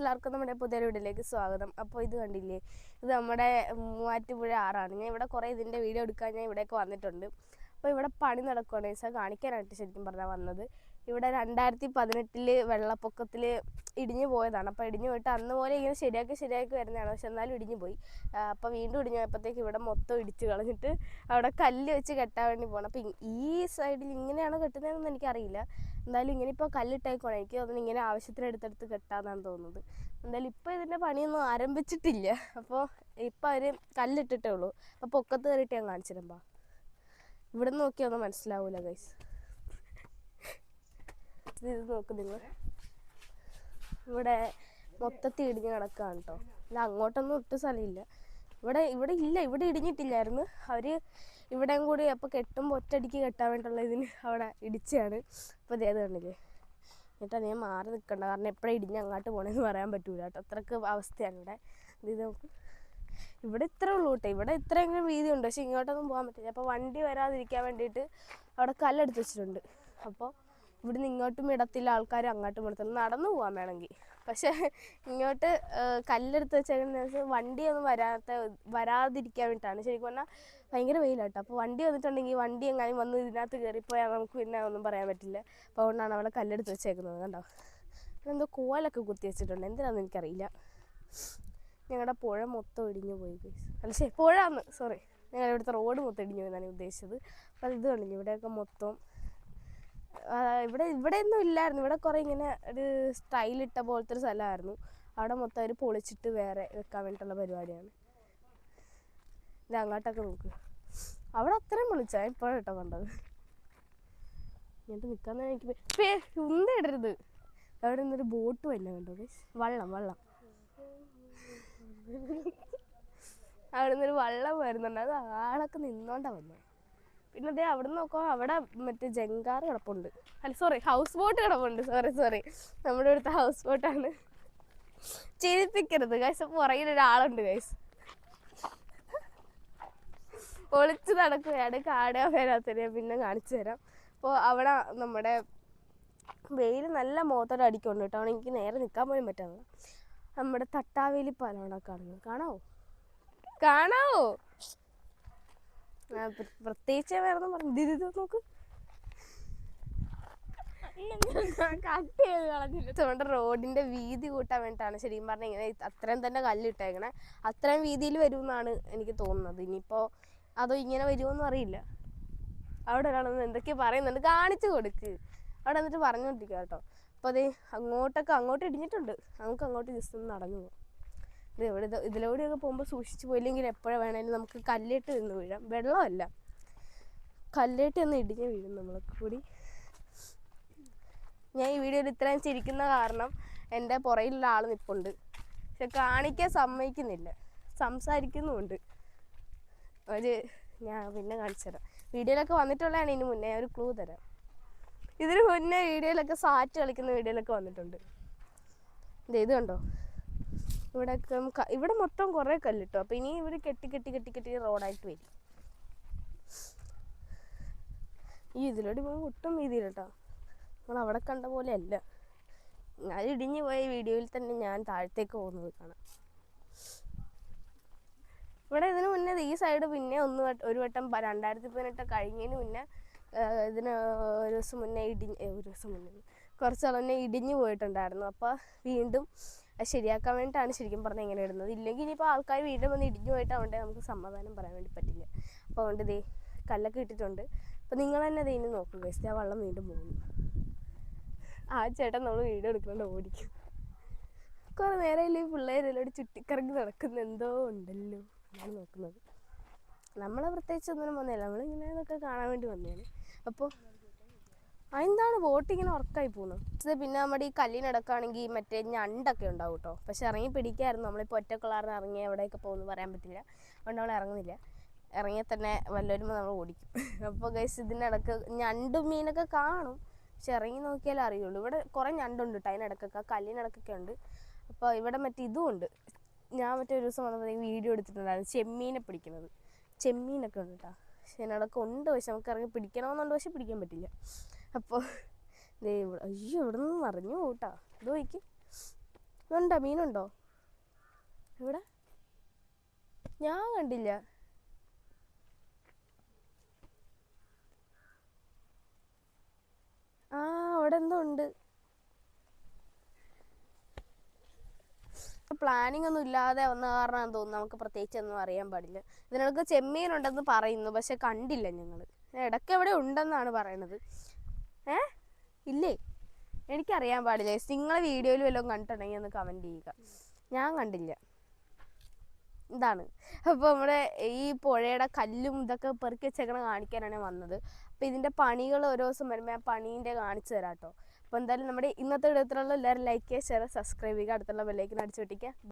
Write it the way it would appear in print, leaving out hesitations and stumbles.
എല്ലാവർക്കും നമ്മുടെ പുതിയൊരു വീഡിയോയിലേക്ക് സ്വാഗതം. അപ്പോൾ ഇത് കണ്ടില്ലേ, ഇത് നമ്മുടെ മൂവാറ്റുപുഴ ആറാണ്. ഞാൻ ഇവിടെ കുറേ ഇതിൻ്റെ വീഡിയോ എടുക്കാൻ ഞാൻ ഇവിടേക്ക് വന്നിട്ടുണ്ട്. അപ്പോൾ ഇവിടെ പണി നടക്കുകയാണ് വെച്ചാൽ കാണിക്കാനായിട്ട് ശരിക്കും പറഞ്ഞാൽ വന്നത്. ഇവിടെ 2018 വെള്ളപ്പൊക്കത്തിൽ ഇടിഞ്ഞു പോയതാണ്. അപ്പോൾ ഇടിഞ്ഞു പോയിട്ട് അന്ന് പോലെ ഇങ്ങനെ ശരിയാക്കി വരുന്നതാണ്. പക്ഷെ എന്നാലും ഇടിഞ്ഞു പോയി. അപ്പോൾ വീണ്ടും ഇടിഞ്ഞു പോയപ്പോഴത്തേക്ക് ഇവിടെ മൊത്തം ഇടിച്ച് കളഞ്ഞിട്ട് അവിടെ കല്ല് വെച്ച് കെട്ടാൻ വേണ്ടി പോകണം. അപ്പോൾ ഈ സൈഡിൽ ഇങ്ങനെയാണോ കെട്ടുന്നതെന്ന് എനിക്കറിയില്ല. എന്തായാലും ഇങ്ങനെ ഇപ്പോൾ കല്ലിട്ടേക്കോണം. എനിക്ക് തോന്നുന്നു ഇങ്ങനെ ആവശ്യത്തിന് എടുത്തെടുത്ത് കെട്ടാന്നാണ് തോന്നുന്നത്. എന്തായാലും ഇപ്പോൾ ഇതിൻ്റെ പണിയൊന്നും ആരംഭിച്ചിട്ടില്ല. അപ്പോൾ ഇപ്പോൾ അവർ കല്ലിട്ടിട്ടേ ഉള്ളൂ. അപ്പോൾ പൊക്കത്ത് കയറിയിട്ട് ഞാൻ കാണിച്ചിരുമ്പോൾ ഇവിടെ നിന്ന് നോക്കിയൊന്നും മനസ്സിലാവൂല ഗൈസ്. ഇത് നോക്ക് നിങ്ങൾ, ഇവിടെ മൊത്തത്തിൽ ഇടിഞ്ഞ് കിടക്കുകയാണ് കേട്ടോ. അല്ല അങ്ങോട്ടൊന്നും ഒട്ടും സ്ഥലമില്ല. ഇവിടെ ഇടിഞ്ഞിട്ടില്ലായിരുന്നു. അവർ ഇവിടെയും കൂടി അപ്പോൾ കെട്ടുമ്പോൾ ഒറ്റയടിക്ക് കെട്ടാൻ വേണ്ടിയുള്ള ഇതിന് അവിടെ ഇടിച്ചാണ്. അപ്പോൾ അതേത് കണ്ടില്ലേ. എന്നിട്ട് ഞാൻ മാറി നിൽക്കണ്ട, കാരണം എപ്പോഴും ഇടിഞ്ഞ് അങ്ങോട്ട് പോകണമെന്ന് പറയാൻ പറ്റൂല കേട്ടോ. അത്രയ്ക്ക് അവസ്ഥയാണ് ഇവിടെ. ഇത് നോക്ക്, ഇവിടെ ഇത്രേ ഉള്ളൂ കേട്ടോ. ഇവിടെ ഇത്രയെങ്കിലും വീതിയുണ്ട്, പക്ഷെ ഇങ്ങോട്ടൊന്നും പോകാൻ പറ്റില്ല. അപ്പോൾ വണ്ടി വരാതിരിക്കാൻ വേണ്ടിയിട്ട് അവിടെ കല്ലെടുത്ത് വെച്ചിട്ടുണ്ട്. അപ്പോൾ ഇവിടുന്ന് ഇങ്ങോട്ടും ഇടത്തില്ല, ആൾക്കാർ അങ്ങോട്ടും ഇടത്തില്ല, നടന്നു പോകാൻ വേണമെങ്കിൽ. പക്ഷേ ഇങ്ങോട്ട് കല്ലെടുത്ത് വെച്ചേക്കുന്നത് വണ്ടിയൊന്നും വരാതിരിക്കാൻ വേണ്ടിയിട്ടാണ്. ശരിക്കും പറഞ്ഞാൽ ഭയങ്കര വെയിലാട്ടോ. അപ്പോൾ വണ്ടി വന്നിട്ടുണ്ടെങ്കിൽ വണ്ടി എങ്ങാനും വന്ന് ഇതിനകത്ത് കയറിപ്പോയാൽ നമുക്ക് പിന്നെ ഒന്നും പറയാൻ പറ്റില്ല. അപ്പോൾ അതുകൊണ്ടാണ് അവിടെ കല്ലെടുത്ത് വെച്ചേക്കുന്നത്. കണ്ടോ, എന്തോ കോലൊക്കെ കുത്തി വെച്ചിട്ടുണ്ട്, എന്തിനാണെന്ന് എനിക്കറിയില്ല. ഞങ്ങളുടെ പുഴ മൊത്തം ഇടിഞ്ഞു പോയി ഗൈസ്. അല്ല പുഴാന്ന്, സോറി, ഞങ്ങളുടെ ഇവിടുത്തെ റോഡ് മൊത്തം ഇടിഞ്ഞു പോയെന്നാണ് ഉദ്ദേശിച്ചത്. അപ്പോൾ ഇത് കണ്ടില്ല, ഇവിടെയൊക്കെ മൊത്തം ഇവിടെയൊന്നും ഇല്ലായിരുന്നു. ഇവിടെ കുറേ ഇങ്ങനെ ഒരു സ്റ്റൈലിട്ട പോലത്തെ ഒരു സ്ഥലമായിരുന്നു. അവിടെ മൊത്തം അവർ പൊളിച്ചിട്ട് വേറെ വെക്കാൻ വേണ്ടിയിട്ടുള്ള പരിപാടിയാണ്. ഇത് അങ്ങോട്ടൊക്കെ നോക്ക്, അവിടെ അത്രയും പൊളിച്ചാൽ ഇപ്പോഴും കേട്ടോ കണ്ടത്. എന്നിട്ട് നിൽക്കാൻ എനിക്ക് ഉന്തിടരുത്. അവിടെ നിന്നൊരു ബോട്ട് തന്നെ കണ്ടോ ഗൈസ്, വള്ളം അവിടെ നിന്നൊരു വള്ളം വരുന്നുണ്ട്. അത് ആളൊക്കെ നിന്നോണ്ടാണ് വന്നത്. പിന്നെ അതേ അവിടെ നിന്ന് നോക്കുമ്പോൾ അവിടെ മറ്റേ ജങ്കാർ കിടപ്പുണ്ട്. അല്ല സോറി, ഹൗസ് ബോട്ട് കിടപ്പുണ്ട്. സോറി, നമ്മുടെ ഇവിടുത്തെ ഹൗസ് ബോട്ടാണ്. ചിരിപ്പിക്കരുത് ഗൈസ്. പുറകിലൊരാളുണ്ട് ഗൈസ്, ഒളിച്ച് നടക്കുകയാണ്. കാണാൻ വരാത്തതിനെ പിന്നെ കാണിച്ചു തരാം. അപ്പോൾ അവിടെ നമ്മുടെ വെയിൽ നല്ല മുഖത്തോടെ അടിക്കുന്നുണ്ട് കേട്ടോ. അവിടെ എനിക്ക് നേരെ നിൽക്കാൻ പോലും പറ്റാതെ. നമ്മുടെ തട്ടാവേലി പാലമാണ് കാണുന്നത്. കാണാവോ? പ്രത്യേകിച്ച് വേറെ പറഞ്ഞു ഇത് നോക്ക്, കട്ട് ചെയ്ത് കളഞ്ഞില്ല. നമ്മുടെ റോഡിന്റെ വീതി കൂട്ടാൻ വേണ്ടിയിട്ടാണ് ശരിക്കും പറഞ്ഞാൽ ഇങ്ങനെ അത്രയും തന്നെ കല്ലിട്ടേക്കണേ. അത്രയും വീതിയിൽ വരുമെന്നാണ് എനിക്ക് തോന്നുന്നത്. ഇനിയിപ്പോൾ അതോ ഇങ്ങനെ വരുമോന്നും അറിയില്ല. അവിടെ ഒരാളൊന്നും എന്തൊക്കെയോ പറയുന്നുണ്ട്, കാണിച്ചു കൊടുക്ക്. അവിടെ എന്നിട്ട് പറഞ്ഞുകൊണ്ടിരിക്കുക കേട്ടോ. അപ്പോൾ അത് അങ്ങോട്ട് ഇടിഞ്ഞിട്ടുണ്ട്. നമുക്ക് അങ്ങോട്ട് ജസ്റ്റ് ഒന്ന് നടന്നു പോകാം. ഇതിലൂടെയൊക്കെ പോകുമ്പോൾ സൂക്ഷിച്ച് പോയില്ലെങ്കിൽ എപ്പോഴും വേണമെങ്കിലും നമുക്ക് കല്ലേട്ട് നിന്ന് വീഴാം. വെള്ളമല്ല, കല്ലേട്ട് ഒന്ന് ഇടിഞ്ഞ് വീഴും നമ്മളൊക്കെ കൂടി. ഞാൻ ഈ വീഡിയോയിൽ ഇത്രയും ചിരിക്കുന്ന കാരണം എൻ്റെ പുറയിലുള്ള ആൾ നിൽപ്പുണ്ട്, പക്ഷെ കാണിക്കാൻ സമ്മതിക്കുന്നില്ല, സംസാരിക്കുന്നുമുണ്ട്. ഞാൻ പിന്നെ കാണിച്ചു തരാം. വീഡിയോയിലൊക്കെ വന്നിട്ടുള്ളതാണ്. ഇതിന് മുന്നേ ഒരു ക്ലൂ തരാം. ഇതിന് മുന്നേ വീഡിയോയിലൊക്കെ സാറ്റ് കളിക്കുന്ന വീഡിയോയിലൊക്കെ വന്നിട്ടുണ്ട്. ഇത് കണ്ടോ, ഇവിടെ മൊത്തം കുറേ കല്ലിട്ടോ. അപ്പോൾ ഇനി ഇവർ കെട്ടി റോഡായിട്ട് വരും. ഇതിലൂടെ പോകുമ്പോൾ ഒട്ടും വീതിയില്ല കേട്ടോ. നമ്മൾ അവിടെ കണ്ട പോലെ അല്ല. ഞാൻ ഇടിഞ്ഞു പോയ വീഡിയോയിൽ തന്നെ ഞാൻ താഴത്തേക്ക് പോകുന്നത് കാണാം. ഇവിടെ ഇതിന് മുന്നേ ഈ സൈഡ് പിന്നെ ഒരു വട്ടം 2018 കഴിഞ്ഞതിന് മുന്നേ ഇതിന് കുറച്ച് മുന്നേ ഇടിഞ്ഞു പോയിട്ടുണ്ടായിരുന്നു. അപ്പോൾ വീണ്ടും ശരിയാക്കാൻ വേണ്ടിയിട്ടാണ് ശരിക്കും പറഞ്ഞാൽ ഇങ്ങനെ ഇടുന്നത്. ഇല്ലെങ്കിൽ ഇനിയിപ്പോൾ ആൾക്കാർ വീണ്ടും വന്ന് ഇടിഞ്ഞു പോയിട്ടാവുകൊണ്ട് നമുക്ക് സമാധാനം പറയാൻ വേണ്ടി പറ്റില്ല. അപ്പോൾ അതുകൊണ്ട് കല്ലൊക്കെ ഇട്ടിട്ടുണ്ട്. അപ്പോൾ നിങ്ങൾ തന്നെ ഇനി നോക്കുക ഗൈസ്, ആ വെള്ളം വീണ്ടും പോകുന്നു. ആ ചേട്ടൻ നമ്മൾ വീഡിയോ എടുക്കണോണ്ട് ഓടിക്കും. കുറേ നേരം ഇല്ലെങ്കിൽ പിള്ളേരെല്ലാം ചുറ്റിക്കറങ്ങി നടക്കുന്ന എന്തോ ഉണ്ടല്ലോ എന്നാണ് നോക്കുന്നത്. നമ്മളെ പ്രത്യേകിച്ച് ഒന്നിനും വന്നില്ല, നമ്മളിങ്ങനെ ഇതൊക്കെ കാണാൻ വേണ്ടി വന്നതാണ്. അപ്പോൾ അതെന്താണ് ബോട്ട് ഇങ്ങനെ ഉറക്കായി പോകുന്നത്. പിന്നെ നമ്മുടെ ഈ കല്ലിനടക്കാണെങ്കിൽ മറ്റേ ഞണ്ടൊക്കെ ഉണ്ടാവും കേട്ടോ. പക്ഷെ ഇറങ്ങി പിടിക്കായിരുന്നു. നമ്മളിപ്പോൾ ഒറ്റക്കുള്ളാറിന് ഇറങ്ങി എവിടെയൊക്കെ പോകുമെന്ന് പറയാൻ പറ്റില്ല. അതുകൊണ്ട് നമ്മൾ ഇറങ്ങുന്നില്ല. ഇറങ്ങിയാൽ തന്നെ വല്ലവരുമ്പോൾ നമ്മൾ ഓടിക്കും. അപ്പോൾ ഗൈസ് ഇതിനിടക്ക് ഞണ്ടും മീനൊക്കെ കാണും, പക്ഷെ ഇറങ്ങി നോക്കിയാലേ അറിയുള്ളൂ. ഇവിടെ കുറേ ഞണ്ടുണ്ട് കേട്ടോ, അതിനിടക്കൊക്കെ കല്ലിനിടക്കൊക്കെ ഉണ്ട്. അപ്പോൾ ഇവിടെ മറ്റേ ഇതും ഉണ്ട്. ഞാൻ മറ്റേ ഒരു ദിവസം വന്നപ്പോഴത്തേക്കും വീഡിയോ എടുത്തിട്ടുണ്ടായിരുന്നു ചെമ്മീനെ പിടിക്കുന്നത്. ചെമ്മീനൊക്കെ ഉണ്ട് കേട്ടോ. പക്ഷെ അതിനിടക്ക് ഉണ്ട്, പക്ഷെ നമുക്ക് ഇറങ്ങി പിടിക്കണമെന്നുണ്ട്, പക്ഷെ പിടിക്കാൻ പറ്റില്ല. അപ്പോൾ അയ്യോ ഇവിടെ നിന്ന് മറിഞ്ഞു പോട്ടാ. ഇത് നോക്കി, ഉണ്ടോ മീനുണ്ടോ ഇവിടെ? ഞാൻ കണ്ടില്ല. ആ അവിടെ എന്തോ ഉണ്ട്. പ്ലാനിങ് ഒന്നും ഇല്ലാതെ വന്ന കാരണം തോന്നുന്നു നമുക്ക് പ്രത്യേകിച്ച് ഒന്നും അറിയാൻ പാടില്ല. ഇതിനൊക്കെ ചെമ്മീനുണ്ടെന്ന് പറയുന്നു, പക്ഷെ കണ്ടില്ല ഞങ്ങൾ. ഇടയ്ക്ക് എവിടെ ഉണ്ടെന്നാണ് പറയണത്. ഇല്ലേ, എനിക്കറിയാൻ പാടില്ല. നിങ്ങളെ വീഡിയോയിൽ വല്ലതും കണ്ടിട്ടുണ്ടെങ്കിൽ ഒന്ന് കമൻറ്റ് ചെയ്യുക. ഞാൻ കണ്ടില്ല. ഇതാണ് അപ്പോൾ നമ്മുടെ ഈ പുഴയുടെ കല്ലും ഇതൊക്കെ പെറുക്കി വെച്ചേക്കണ കാണിക്കാനാണ് വന്നത്. അപ്പോൾ ഇതിൻ്റെ പണികൾ ഓരോ ദിവസം വരുമ്പോൾ ഞാൻ പണീൻ്റെ കാണിച്ചു തരാം കേട്ടോ. അപ്പോൾ എന്തായാലും നമ്മുടെ ഇന്നത്തെ ഇടത്തിലുള്ള എല്ലാവരും ലൈക്ക് ചെയ്യുക, ഷെയർ, സബ്സ്ക്രൈബ് ചെയ്യുക, അടുത്തുള്ള ബെല്ലൈക്കൻ അടിച്ചു പൊട്ടിക്കുക.